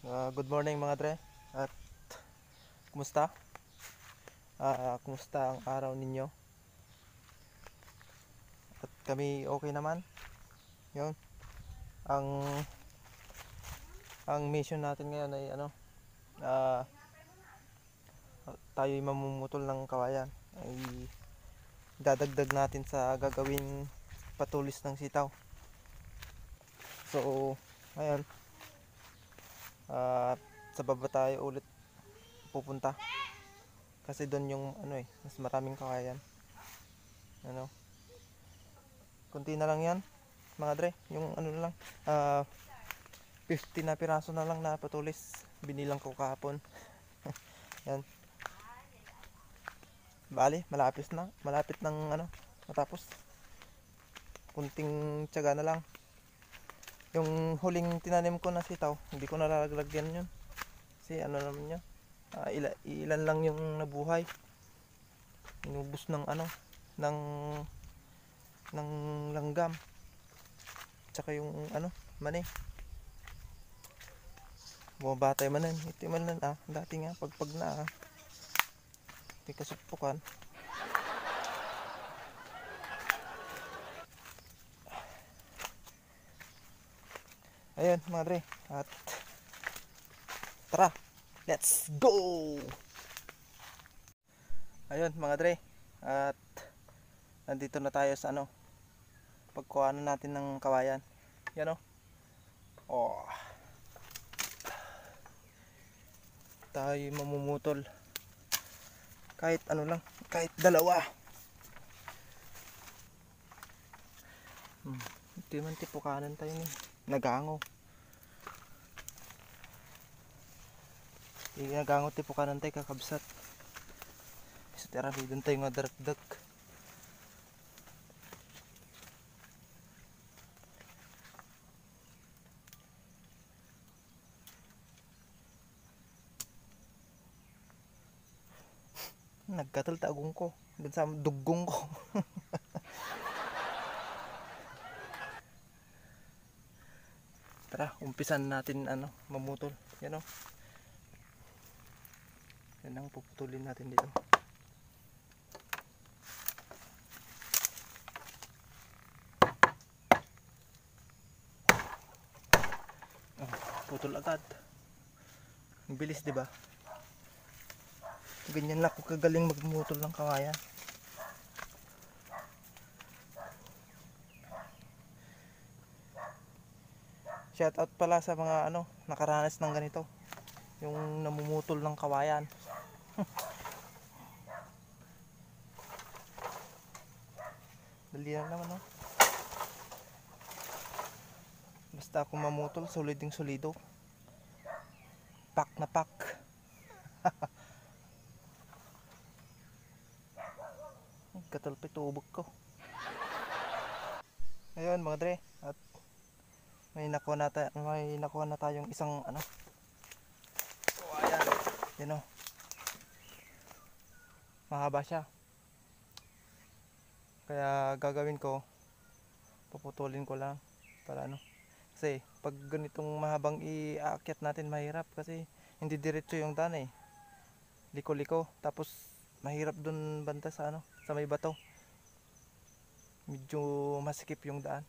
Good morning mga dre. At kumusta? Kumusta ang araw ninyo? At kami okay naman. 'Yon. Ang mission natin ngayon ay ah, tayo'y mamumutol ng kawayan. Ay dadagdag natin sa gagawing patulis ng sitaw. So, ngayon sa baba tayo ulit pupunta. Kasi doon yung mas maraming kawayan. Kunti na lang 'yan, mga dre. Yung lang, 50 na piraso na lang na patulis. Binilang ko kahapon. Yan. Bali, malapit ng matapos. Kunting tiyaga na lang. Yung huling tinanim ko na sitaw, hindi ko nalalagyan yun. Kasi naman yun. Ilan lang yung nabuhay. Inubos ng ng langgam. Tsaka yung mani. Bumabatay manan, ito manan dati nga pagpag na di kasukpukan. Ayun mga dre, at tara, let's go! Ayun mga dre, at nandito na tayo sa pagkuhanan natin ng kawayan. Yan oh. Tayo mamumutol kahit lang, kahit dalawa. Hindi man tipukanan tayo ni nagango. Nagango tipukanan tayo kakabsat. Sa terapi doon tayo nga darak-dak. Nagkatalta agong ko dun sa dugong ko. Tara, umpisan natin mamutol. Yan yan ang puputulin natin dito. Putol agad. Ang bilis, di ba? Ganyan lang ako kagaling magmutol ng kawayan. Shout out pala sa mga nakaranas ng ganito, yung namumutol ng kawayan. Dali lang naman basta ako mamutol, soliding solido. Pak na pak. Katalpit ubog ko. Ayun mga dre, at may nakuha na tayong isang so ayan, yan mahaba siya. Kaya gagawin ko, puputulin ko lang para kasi pag ganitong mahabang iakyat natin mahirap, kasi hindi diretso yung daan liko-liko, tapos mahirap dun banda sa sa may bato. Medyo masikip yung daan,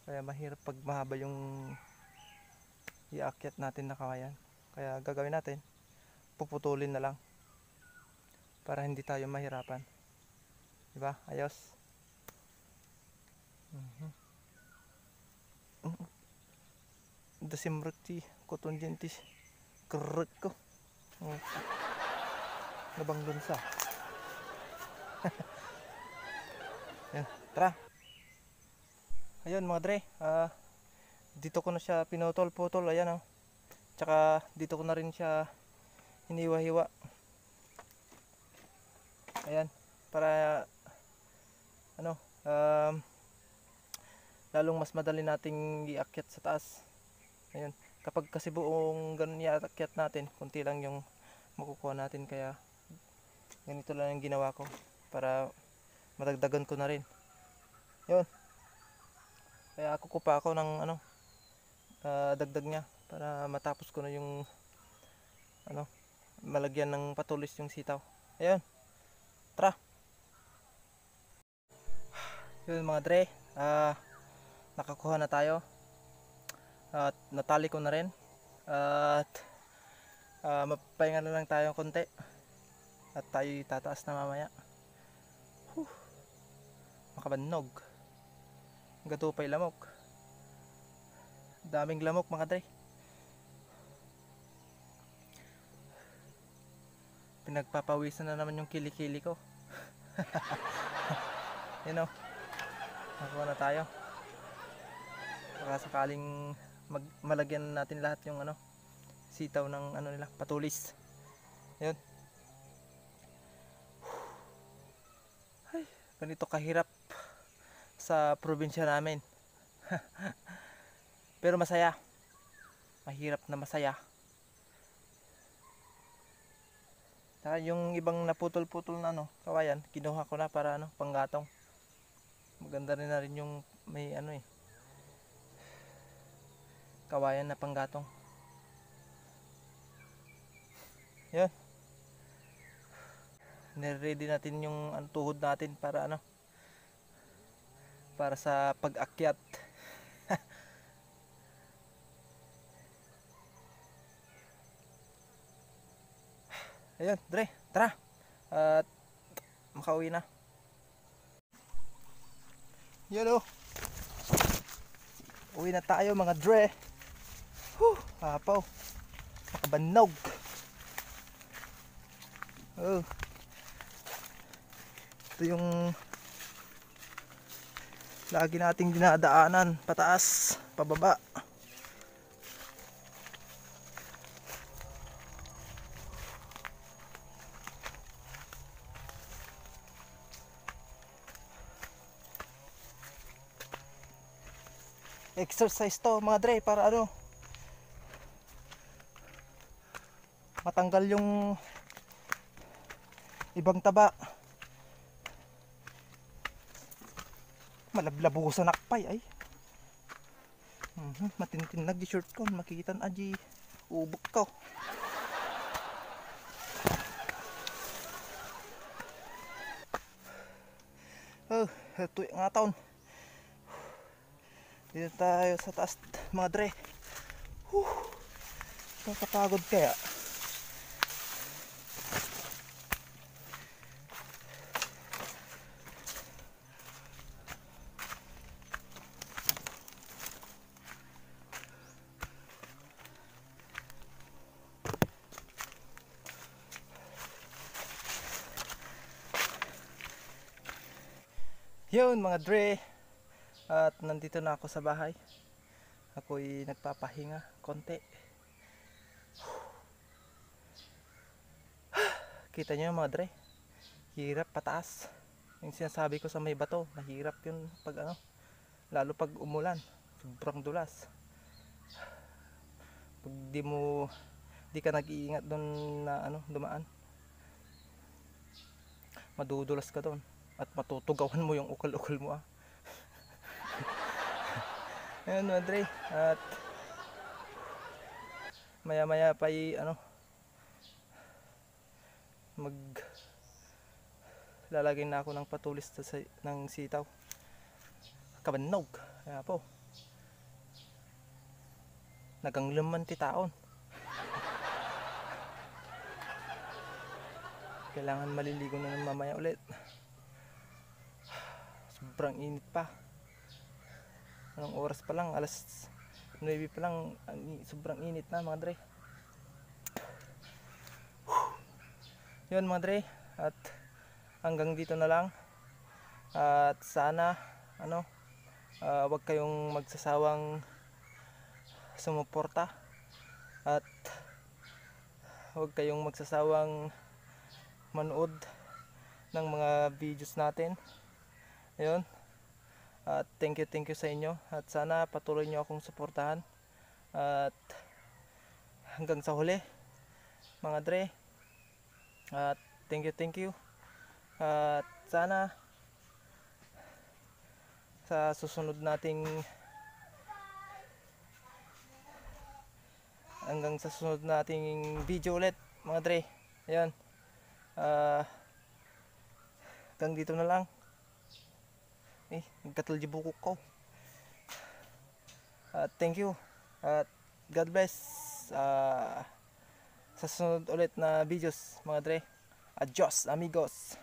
kaya mahirap pag mahaba yung iakyat natin na kawayan. Kaya gagawin natin, puputulin na lang para hindi tayo mahirapan, diba? Ayos. Dasimrati koton jentis kerek ko nabang lunsa. Yan, tara. Ayun mga dre, dito ko na siya pinutol-putol. Ayan tsaka dito ko na rin siya hiniwa-hiwa. Ayan, para lalong mas madali nating iakyat sa taas. Ayun, kapag kasi buong ganun iakyat natin, kunti lang yung makukuha natin. Kaya ganito lang yung ginawa ko para madagdagan ko na rin. Yun, kaya kukupa ako ng dagdag niya para matapos ko na yung ano, malagyan ng patulis yung sitaw. Ayun, tara. Yun mga dre, nakakuha na tayo at natali ko na rin at mapapahinga na lang tayo konti at tayo tataas na mamaya. Makabannog, gatupay lamok, daming lamok mga dre. Pinagpapawisan na naman yung kilikili ko. You know, nakuha na tayo. Baka sakaling malagyan natin lahat yung ano, sitaw ng ano nila, patulis. Yun. Ay, ganito kahirap sa probinsya namin. Pero masaya. Mahirap na masaya. Yung ibang naputol-putol na ano, kawayan, kinuha ko na para ano, panggatong. Maganda rin na rin yung may ano kawayan na panggatong. Yun. Nire-ready natin yung tuhod natin para ano, para sa pag-akyat. Ayun, Dre, tara. At makauwi na. Yun o. Uwi na tayo mga Dre. Papaw. Makabanog. Oh. Ito yung lagi nating dinadaanan, pataas, pababa. Exercise to mga Dre, para ano, matanggal yung ibang taba. Malablabu sa nakpay ay. Matintinag di short ko, makikita na aji ubok ko. Oh, ito yung nga taon. Dito tayo sa taas mga Dre. Nakakapagod kaya. Yun mga Dre, at nandito na ako sa bahay. Ako'y nagpapahinga konti. Kita nyo mga Dre, hirap pataas. Yung sinasabi ko sa may bato, mahirap yun pag ano, lalo pag umulan, sobrang dulas. Pag di ka nag-iingat doon na ano, dumaan, madudulas ka doon at matutugawan mo yung ukol-ukol mo Ayun mga Dre, at maya maya pa ano, lalagay na ako ng patulis ng sitaw. Kabanog, kaya po naganglaman ti taon. Kailangan maliligo na ng mamaya ulit. Sobrang init pa. Anong oras pa lang, alas 9 pa lang, sobrang init na mga Dre. Yun mga Dre, at hanggang dito na lang. At sana ano, wag kayong magsasawang sumuporta at wag kayong magsasawang manood ng mga videos natin. Ayun. At thank you sa inyo, at sana patuloy nyo akong suportahan at hanggang sa huli mga Dre. At thank you, at sana sa susunod nating hanggang sa susunod nating video ulit mga dre. Ayan. Hanggang dito na lang. Nagkatalji buko ko. Thank you. At God bless. Sa susunod ulit na videos mga dre. Adios amigos.